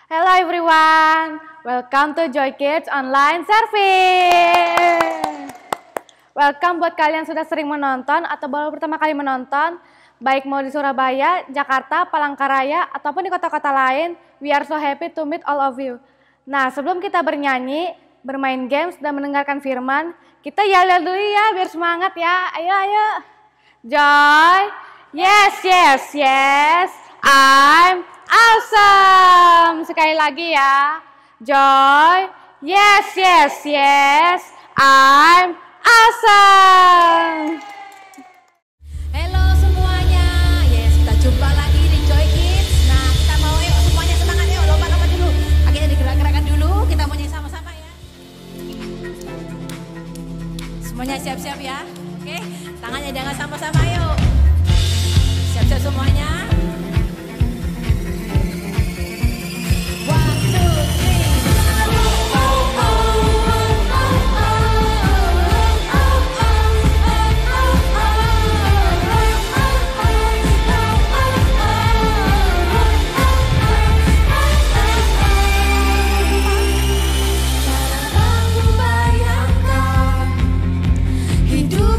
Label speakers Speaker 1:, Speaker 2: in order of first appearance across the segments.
Speaker 1: Hello everyone, welcome to Joy Kids Online Service. Welcome buat kalian yang sudah sering menonton atau baru pertama kali menonton, baik mau di Surabaya, Jakarta, Palangkaraya, ataupun di kota-kota lain. We are so happy to meet all of you. Nah, sebelum kita bernyanyi, bermain games, dan mendengarkan firman, kita yel-yel dulu ya biar semangat ya. Ayo, ayo. Joy, yes, yes, yes, I'm awesome. Sekali lagi ya. Joy, yes, yes, yes, I'm awesome.
Speaker 2: Halo semuanya, yes kita jumpa lagi di Joy Kids. Nah kita mau yuk semuanya semangat yuk, lomba-lomba dulu. Akhirnya digerak-gerakkan dulu, kita mau nyanyi sama-sama ya. Semuanya siap-siap ya, oke? Tangannya jangan sama-sama yuk. Siap-siap semuanya. Hidup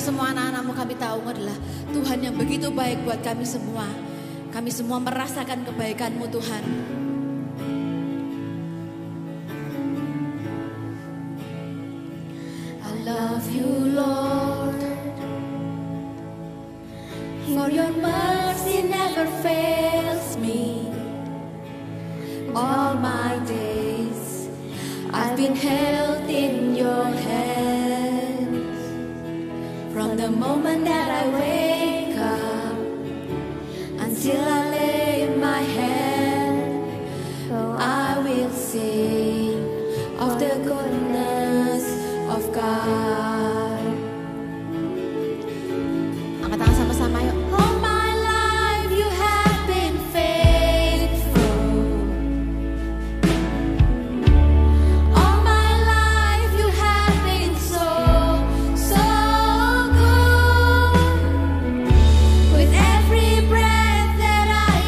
Speaker 2: semua anak-anakmu kami tahu adalah Tuhan yang begitu baik buat kami semua. Kami semua merasakan kebaikan-Mu Tuhan. I love you Lord, for your mercy never fails me. All my days I've been held in your hands. From the moment that I wake up until I lay my head, I will sing of the goodness of God. Angkat tangan sama-sama yuk. All my life you have been faithful. All my life you have been so, so good. With every breath that I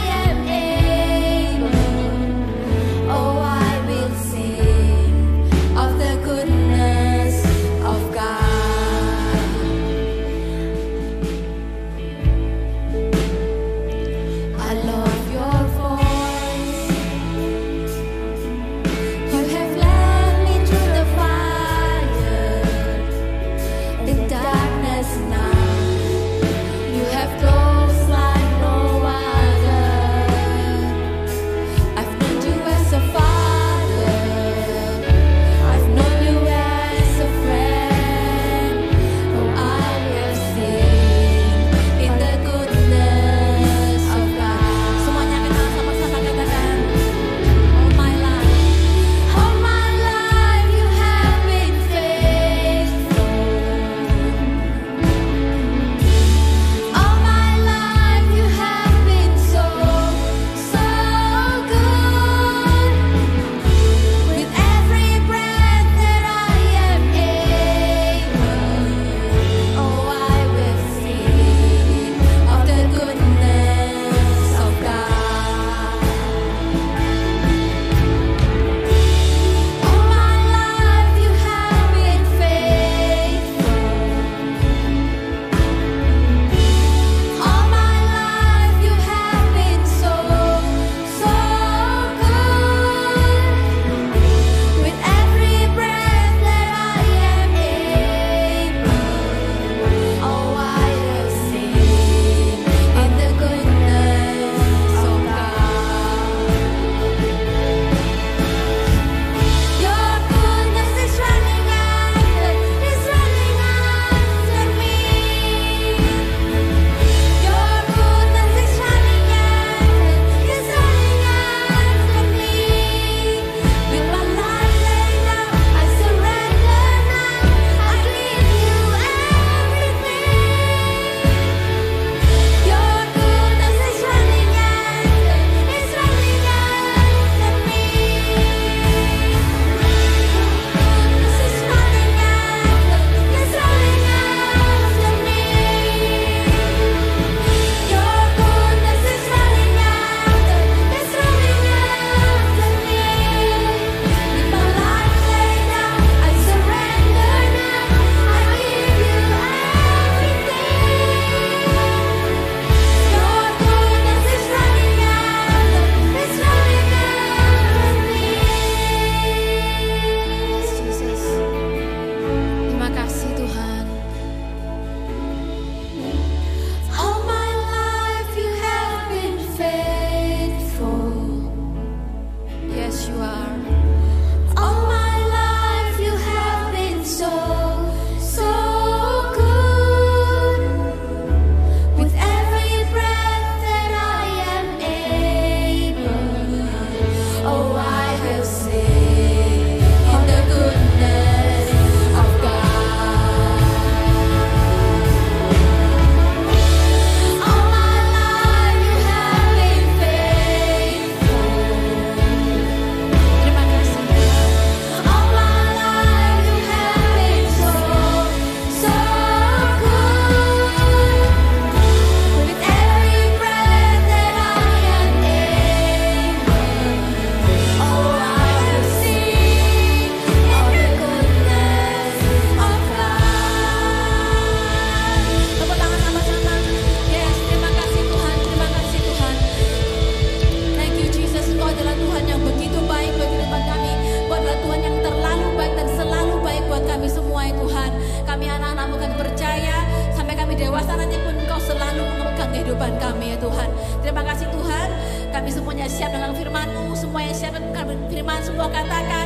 Speaker 2: kehidupan kami ya Tuhan. Terima kasih Tuhan, kami semuanya siap dengan firman-Mu, semua yang siap dengan firman semua katakan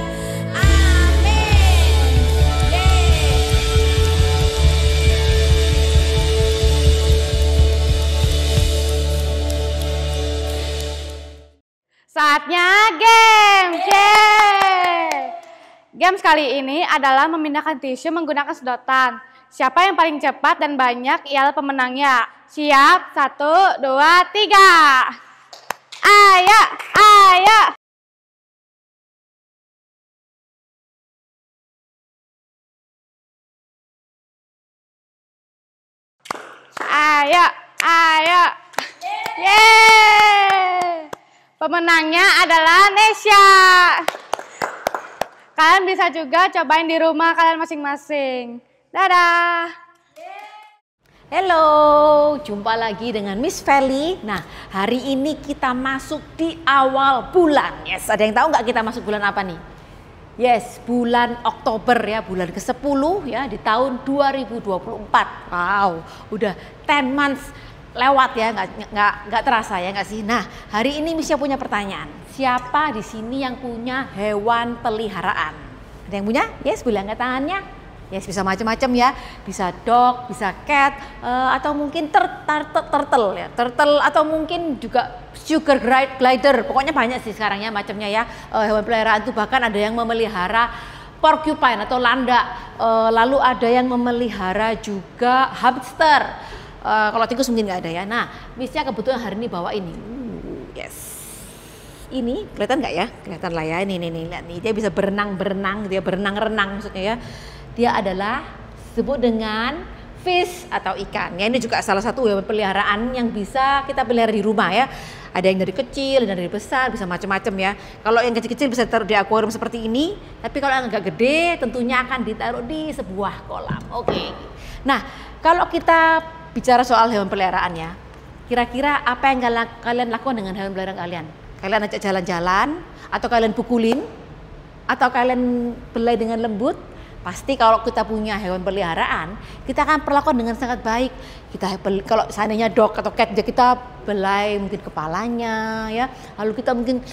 Speaker 2: amin.
Speaker 1: Saatnya games. Games kali ini adalah memindahkan tisu menggunakan sedotan. Siapa yang paling cepat dan banyak ialah pemenangnya. Siap? 1, 2, 3. Ayo, ayo. Ayo, ayo. Yeay. Pemenangnya adalah Nesya. Kalian bisa juga cobain di rumah kalian masing-masing. Dadah.
Speaker 2: Halo, jumpa lagi dengan Miss Feli. Nah, hari ini kita masuk di awal bulan. Yes, ada yang tahu nggak kita masuk bulan apa nih? Yes, bulan Oktober ya, bulan ke-10 ya di tahun 2024. Wow, udah 10 months lewat ya, nggak terasa ya nggak sih? Nah, hari ini Misha punya pertanyaan. Siapa di sini yang punya hewan peliharaan? Ada yang punya? Yes, boleh angkat tangannya. Yes, bisa macam-macam ya. Bisa dog, bisa cat, atau mungkin turtle ya. Turtle atau mungkin juga sugar glider. Pokoknya banyak sih sekarang ya macamnya ya. Hewan peliharaan itu bahkan ada yang memelihara porcupine atau landak. Lalu ada yang memelihara juga hamster. Kalau tikus mungkin nggak ada ya. Nah, Misnya kebetulan hari ini bawa ini. Yes. Ini kelihatan nggak ya? Kelihatan lah ya. Ini lihat nih. Dia bisa berenang, dia berenang-renang maksudnya ya. Dia adalah disebut dengan fish atau ikan. Ya, ini juga salah satu hewan peliharaan yang bisa kita pelihara di rumah ya. Ada yang dari kecil, ada yang dari besar, bisa macam-macam ya. Kalau yang kecil-kecil bisa ditaruh di akuarium seperti ini. Tapi kalau yang agak gede, tentunya akan ditaruh di sebuah kolam. Oke. Nah, kalau kita bicara soal hewan peliharaan ya, kira-kira apa yang kalian lakukan dengan hewan peliharaan kalian? Kalian ajak jalan-jalan, atau kalian pukulin, atau kalian belai dengan lembut? Pasti kalau kita punya hewan peliharaan, kita akan perlakukan dengan sangat baik. Kalau seandainya dog atau cat, kita belai mungkin kepalanya ya. Lalu kita mungkin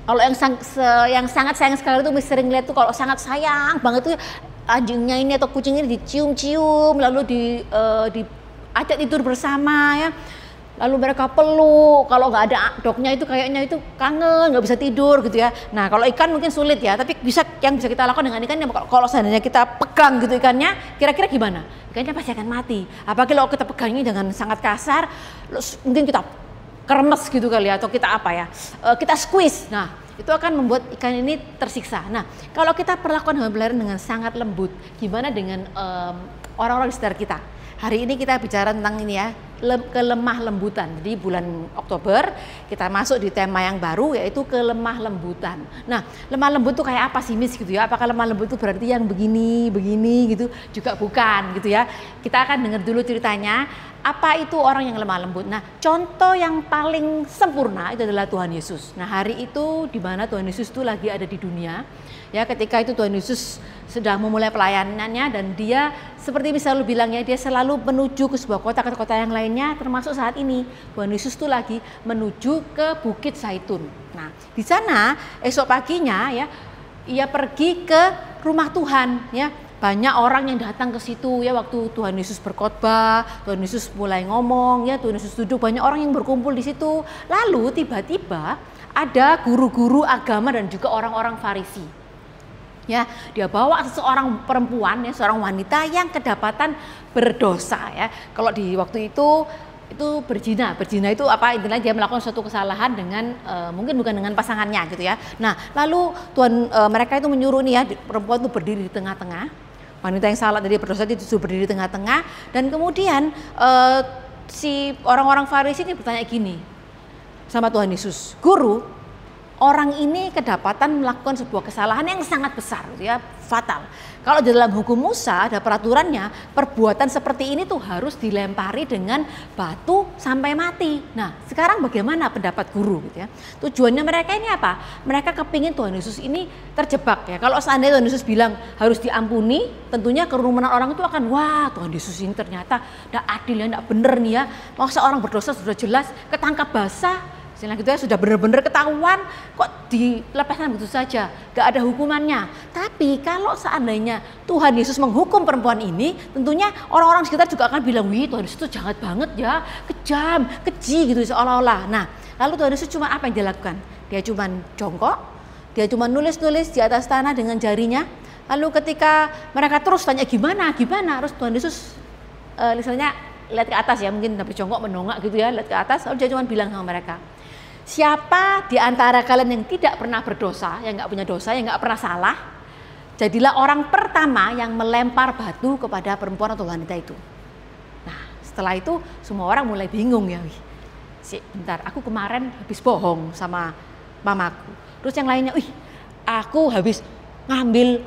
Speaker 2: kalau yang sangat sayang sekali itu sering lihat tuh kalau sangat sayang banget tuh anjingnya ini atau kucing ini dicium-cium, lalu diajak tidur bersama ya. Lalu mereka peluk, kalau nggak ada dognya itu kayaknya itu kangen, nggak bisa tidur gitu ya. Nah kalau ikan mungkin sulit ya, tapi yang bisa kita lakukan dengan ikan, kalau seandainya kita pegang gitu ikannya, kira-kira gimana? Ikannya pasti akan mati. Apalagi kalau kita pegangnya dengan sangat kasar, mungkin kita keremes gitu kali ya, atau kita apa ya, kita squeeze. Nah itu akan membuat ikan ini tersiksa. Nah kalau kita perlakukan hewan peliharaan dengan sangat lembut, gimana dengan orang-orang di sekitar kita? Hari ini kita bicara tentang ini ya, kelemah lembutan. Jadi bulan Oktober kita masuk di tema yang baru yaitu kelemah lembutan. Nah, lemah lembut itu kayak apa sih Miss gitu ya? Apakah lemah lembut itu berarti yang begini gitu? Juga bukan gitu ya. Kita akan dengar dulu ceritanya. Apa itu orang yang lemah lembut? Nah, contoh yang paling sempurna itu adalah Tuhan Yesus. Nah, hari itu di mana Tuhan Yesus itu lagi ada di dunia. Ya, ketika itu Tuhan Yesus sudah memulai pelayanannya dan dia seperti misalnya bilangnya dia selalu menuju ke sebuah kota ke kota yang lainnya, termasuk saat ini Tuhan Yesus itu lagi menuju ke Bukit Zaitun. Nah, di sana esok paginya ya ia pergi ke rumah Tuhan ya. Banyak orang yang datang ke situ ya waktu Tuhan Yesus berkhotbah, Tuhan Yesus mulai ngomong ya, Tuhan Yesus duduk, banyak orang yang berkumpul di situ. Lalu tiba-tiba ada guru-guru agama dan juga orang-orang Farisi. Ya, dia bawa seorang perempuan ya, seorang wanita yang kedapatan berdosa ya. Kalau di waktu itu berzina. Berzina itu apa? Intinya dia melakukan suatu kesalahan dengan mungkin bukan dengan pasangannya gitu ya. Nah, lalu mereka itu menyuruh nih ya, perempuan itu berdiri di tengah-tengah. Wanita yang salah tadi berdosa itu disuruh berdiri di tengah-tengah dan kemudian si orang-orang Farisi ini bertanya gini sama Tuhan Yesus, "Guru, orang ini kedapatan melakukan sebuah kesalahan yang sangat besar, gitu ya, fatal. Kalau di dalam hukum Musa ada peraturannya, perbuatan seperti ini tuh harus dilempari dengan batu sampai mati. Nah, sekarang bagaimana pendapat guru, gitu ya? Tujuannya mereka ini apa? Mereka kepingin Tuhan Yesus ini terjebak, ya. Kalau seandainya Tuhan Yesus bilang harus diampuni, tentunya kerumunan orang itu akan, wah, Tuhan Yesus ini ternyata tidak adil ya, tidak benar nih ya. Masa orang berdosa sudah jelas ketangkap basah. Istilah gitu ya, sudah benar-benar ketahuan kok dilepaskan begitu saja, gak ada hukumannya. Tapi kalau seandainya Tuhan Yesus menghukum perempuan ini, tentunya orang-orang sekitar juga akan bilang, wih, Tuhan Yesus itu jahat banget ya, kejam, keji gitu seolah-olah. Nah, lalu Tuhan Yesus cuma apa yang dia lakukan? Dia cuma jongkok, dia cuma nulis-nulis di atas tanah dengan jarinya. Lalu ketika mereka terus tanya gimana, terus Tuhan Yesus misalnya lihat ke atas ya, mungkin habis jongkok menongak gitu ya, lihat ke atas, lalu dia cuma bilang sama mereka, siapa di antara kalian yang tidak pernah berdosa, yang nggak punya dosa, yang nggak pernah salah, jadilah orang pertama yang melempar batu kepada perempuan atau wanita itu. Nah, setelah itu semua orang mulai bingung ya, bentar, aku kemarin habis bohong sama mamaku. Terus yang lainnya, aku habis ngambil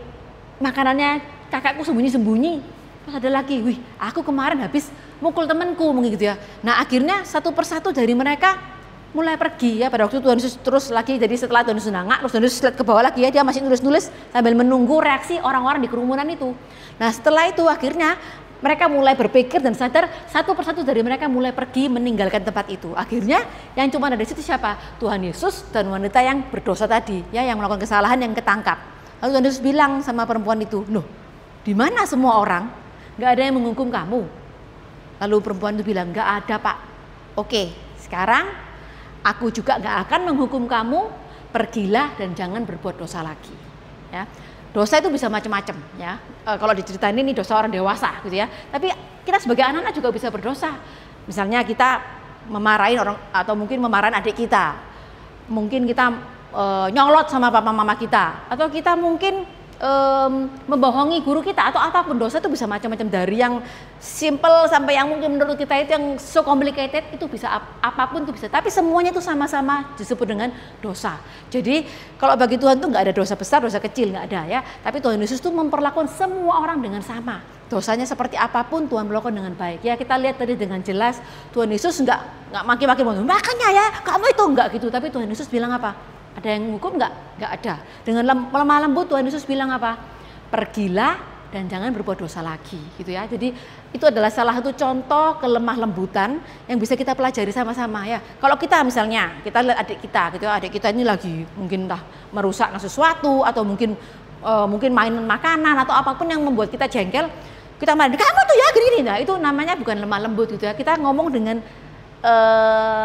Speaker 2: makanannya kakakku sembunyi-sembunyi. Terus ada lagi, aku kemarin habis mukul temanku, begitu ya. Nah, akhirnya satu persatu dari mereka mulai pergi ya. Pada waktu Tuhan Yesus terus lagi, jadi setelah Tuhan Yesus nangak, terus Tuhan Yesus lihat ke bawah lagi ya, dia masih nulis-nulis sambil menunggu reaksi orang-orang di kerumunan itu. Nah, setelah itu akhirnya mereka mulai berpikir dan sadar, satu persatu dari mereka mulai pergi meninggalkan tempat itu. Akhirnya yang cuma ada di situ siapa? Tuhan Yesus dan wanita yang berdosa tadi ya, yang melakukan kesalahan, yang ketangkap. Lalu Tuhan Yesus bilang sama perempuan itu, "Loh, di mana semua orang? Gak ada yang menghukum kamu?" Lalu perempuan itu bilang, "Gak ada, Pak." "Oke, sekarang aku juga gak akan menghukum kamu, pergilah dan jangan berbuat dosa lagi." Ya, dosa itu bisa macam-macam ya. Kalau diceritain ini dosa orang dewasa gitu ya. Tapi kita sebagai anak-anak juga bisa berdosa. Misalnya kita memarahin orang atau mungkin memarahin adik kita. Mungkin kita nyolot sama papa mama kita, atau kita mungkin membohongi guru kita, atau apapun. Dosa itu bisa macam-macam, dari yang simple sampai yang mungkin menurut kita itu yang so complicated, itu bisa apapun itu bisa. Tapi semuanya itu sama-sama disebut dengan dosa. Jadi kalau bagi Tuhan tuh nggak ada dosa besar, dosa kecil, nggak ada ya. Tapi Tuhan Yesus tuh memperlakukan semua orang dengan sama. Dosanya seperti apapun Tuhan melakukan dengan baik. Ya, kita lihat tadi dengan jelas Tuhan Yesus nggak maki-maki, makanya ya kamu itu nggak gitu. Tapi Tuhan Yesus bilang apa? Ada yang hukum nggak? Nggak ada. Dengan lemah lembut Tuhan Yesus bilang apa? Pergilah dan jangan berbuat dosa lagi, gitu ya. Jadi itu adalah salah satu contoh kelemah lembutan yang bisa kita pelajari sama-sama ya. Kalau kita misalnya kita lihat adik kita, gitu ya, adik kita ini lagi mungkin entah merusakkan sesuatu, atau mungkin mainan makanan atau apapun yang membuat kita jengkel, kita marah, kamu tuh ya gini. Nah, itu namanya bukan lemah lembut, gitu ya. Kita ngomong dengan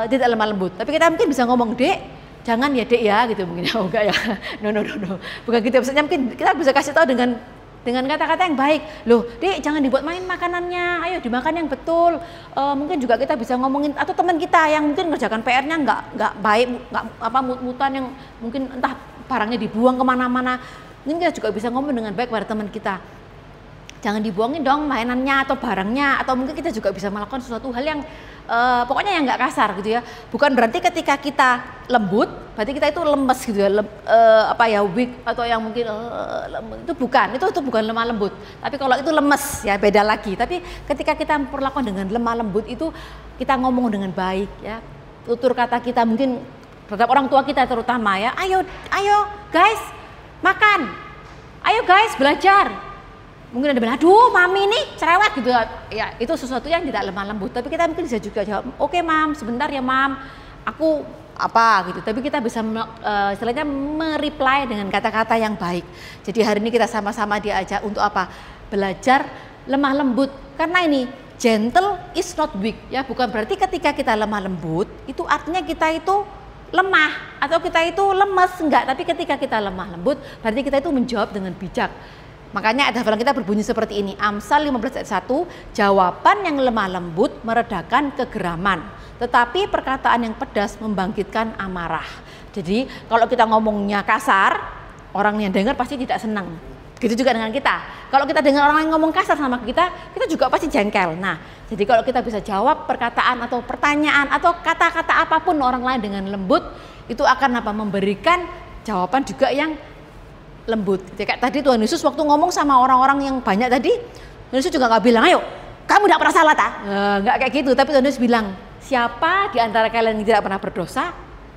Speaker 2: tidak lemah lembut, tapi kita mungkin bisa ngomong, "Dek, jangan ya Dek ya," gitu mungkin. Oh enggak ya, no, bukan gitu. Maksudnya mungkin kita bisa kasih tahu dengan kata-kata yang baik. "Loh Dek, jangan dibuat main makanannya, ayo dimakan yang betul." Mungkin juga kita bisa ngomongin, atau teman kita yang mungkin ngerjakan PR-nya nggak baik, nggak mut-mutan, yang mungkin entah barangnya dibuang kemana-mana. Mungkin kita juga bisa ngomong dengan baik pada teman kita, "Jangan dibuangin dong mainannya atau barangnya." Atau mungkin kita juga bisa melakukan sesuatu hal yang pokoknya yang nggak kasar, gitu ya. Bukan berarti ketika kita lembut berarti kita itu lemes, gitu ya, weak, atau yang mungkin itu bukan lemah lembut. Tapi kalau itu lemes ya beda lagi. Tapi ketika kita memperlakukan dengan lemah lembut, itu kita ngomong dengan baik ya. Tutur kata kita mungkin terhadap orang tua kita terutama ya, ayo guys makan, ayo guys belajar. Mungkin ada bilang, "Aduh mami nih cerewet," gitu ya. Itu sesuatu yang tidak lemah lembut. Tapi kita mungkin bisa juga jawab, "Oke mam, sebentar ya mam, aku apa," gitu. Tapi kita bisa istilahnya mereply dengan kata-kata yang baik. Jadi hari ini kita sama-sama diajak untuk apa? Belajar lemah lembut. Karena ini gentle is not weak ya. Bukan berarti ketika kita lemah lembut itu artinya kita itu lemah atau kita itu lemes, enggak. Tapi ketika kita lemah lembut berarti kita itu menjawab dengan bijak. Makanya ayat hafalan kita berbunyi seperti ini, Amsal 15 ayat 1, "Jawaban yang lemah lembut meredakan kegeraman, tetapi perkataan yang pedas membangkitkan amarah." Jadi kalau kita ngomongnya kasar, orang yang dengar pasti tidak senang. Begitu juga dengan kita. Kalau kita dengar orang yang ngomong kasar sama kita juga pasti jengkel. Nah, jadi kalau kita bisa jawab perkataan atau pertanyaan atau kata-kata apapun orang lain dengan lembut, itu akan memberikan jawaban juga yang lembut. Jadi kayak tadi Tuhan Yesus waktu ngomong sama orang-orang yang banyak tadi, Tuhan Yesus juga nggak bilang, ayo kamu tidak pernah salah nggak kayak gitu. Tapi Tuhan Yesus bilang, siapa di antara kalian yang tidak pernah berdosa,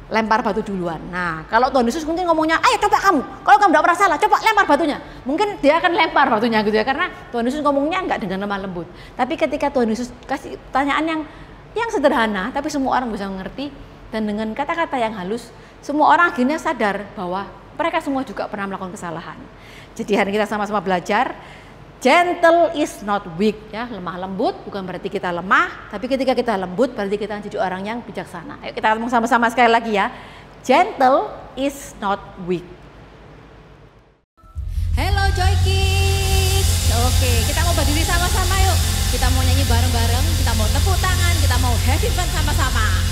Speaker 2: lempar batu duluan. Nah, kalau Tuhan Yesus mungkin ngomongnya, ayo coba kamu, kalau kamu tidak pernah salah, coba lempar batunya. Mungkin dia akan lempar batunya gitu ya, karena Tuhan Yesus ngomongnya nggak dengan lemah lembut. Tapi ketika Tuhan Yesus kasih pertanyaan yang sederhana, tapi semua orang bisa mengerti, dan dengan kata-kata yang halus, semua orang akhirnya sadar bahwa mereka semua juga pernah melakukan kesalahan. Jadi hari ini kita sama-sama belajar, gentle is not weak, ya, lemah lembut bukan berarti kita lemah, tapi ketika kita lembut berarti kita jadi orang yang bijaksana. Ayo kita ngomong sama-sama sekali lagi ya. Gentle is not weak.
Speaker 3: Hello Joy Kids. Oke, kita mau berdiri sama-sama yuk. Kita mau nyanyi bareng-bareng, kita mau tepuk tangan, kita mau happy fun sama-sama.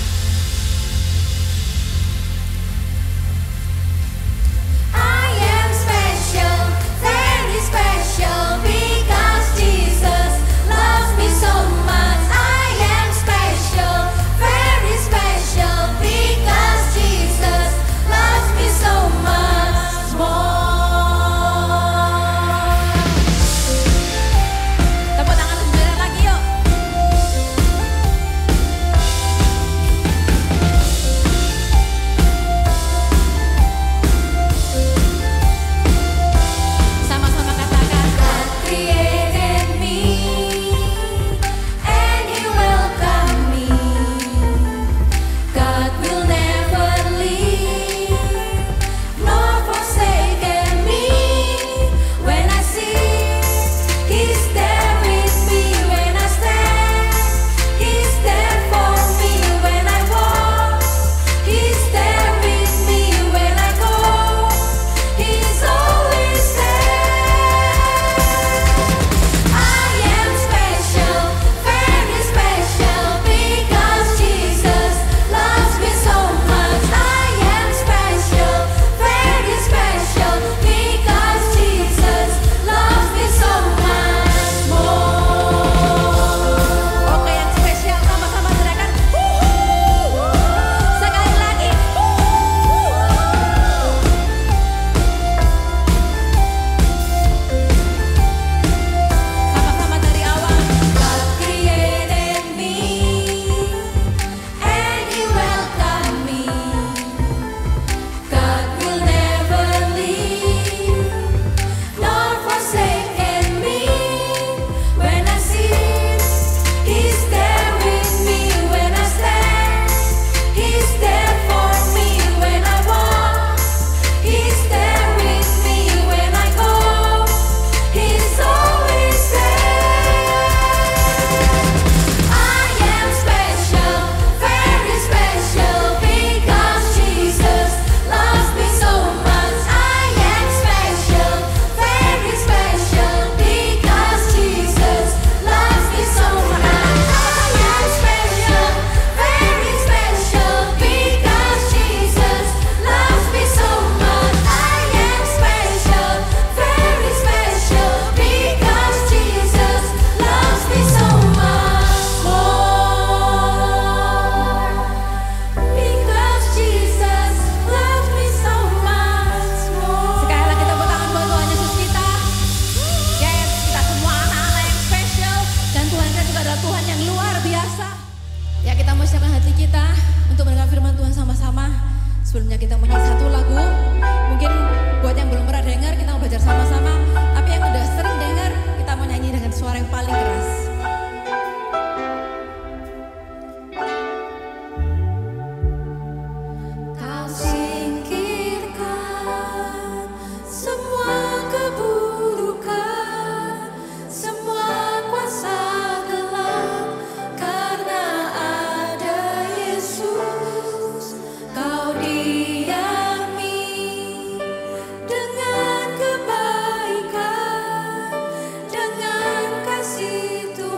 Speaker 3: I am special, very special, because Jesus loves me so much. I am special, very special, because Jesus loves me so much more. Tepuk tangan sebentar lagi yuk. Sama-sama katakan, God created me and He welcomed me. God will never leave nor forsaken me. When I sing, He's there with me. When I stand, He's there for me. When I walk, He's there with me. When I go, He's always there. I am special, very special, because Jesus loves me so much. I am special, very special, because Jesus loves me so much more. Oke, yang spesial sama-sama teriakan, sekali lagi, sama-sama dari awal. God created me and He welcomed me. God will never leave nor forsaken me. When I sin, He's there with me. When I stand, He's there for me. When I walk, He's there with me. When I go, He's always there. I am special, very special, because Jesus loves me so much. I am special, very special, because Jesus loves me so much. I am special, very special, because Jesus loves me so much. I am special, very special, because Jesus loves me so much more. Because Jesus loves me so much more. Sekali lagi tepuk tangan buat Tuhan Yesus kita. Yes, kita semua anak-anak yang spesial, dan Tuhan kita juga adalah Tuhan yang luar biasa. Ya, kita mau siapkan hati kita untuk mendengar firman Tuhan sama-sama. Sebelumnya kita mau nyanyi satu lagu. Mungkin buat yang belum pernah dengar, kita mau belajar sama-sama. Tapi yang udah sering dengar, kita mau nyanyi dengan suara yang paling keras. Kau singkirkan semua keburukan, semua kuasa gelap, karena ada Yesus. Kau diami dengan kebaikan, dengan kasih Tuhan.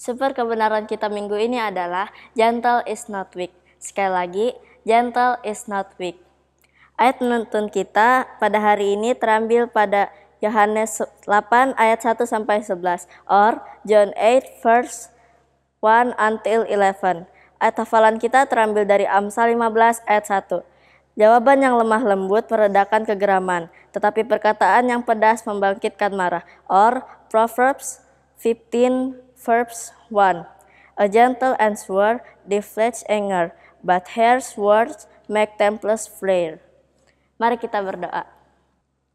Speaker 4: Super kebenaran kita minggu ini adalah gentle is not weak. Sekali lagi, gentle is not weak. Ayat penuntun kita pada hari ini terambil pada Yohanes 8 ayat 1 sampai 11 or John 8 verse 1 until 11. Ayat hafalan kita terambil dari Amsal 15 ayat 1. Jawaban yang lemah lembut meredakan kegeraman, tetapi perkataan yang pedas membangkitkan marah. Or Proverbs 15 verse 1. A gentle answer deflects anger, but harsh words make tempest flare. Mari kita berdoa.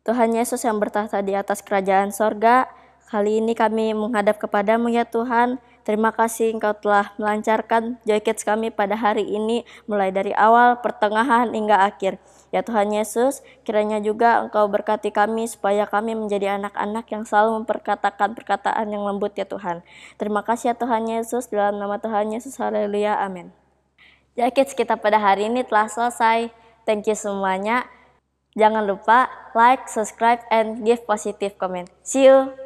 Speaker 4: Tuhan Yesus yang bertahta di atas kerajaan sorga, kali ini kami menghadap kepadamu ya Tuhan. Terima kasih Engkau telah melancarkan Joy Kids kami pada hari ini, mulai dari awal, pertengahan, hingga akhir. Ya Tuhan Yesus, kiranya juga Engkau berkati kami supaya kami menjadi anak-anak yang selalu memperkatakan perkataan yang lembut ya Tuhan. Terima kasih ya Tuhan Yesus, dalam nama Tuhan Yesus, haleluya, amin. Joy Kids kita pada hari ini telah selesai. Thank you semuanya. Jangan lupa like, subscribe, and give positive comment. See you!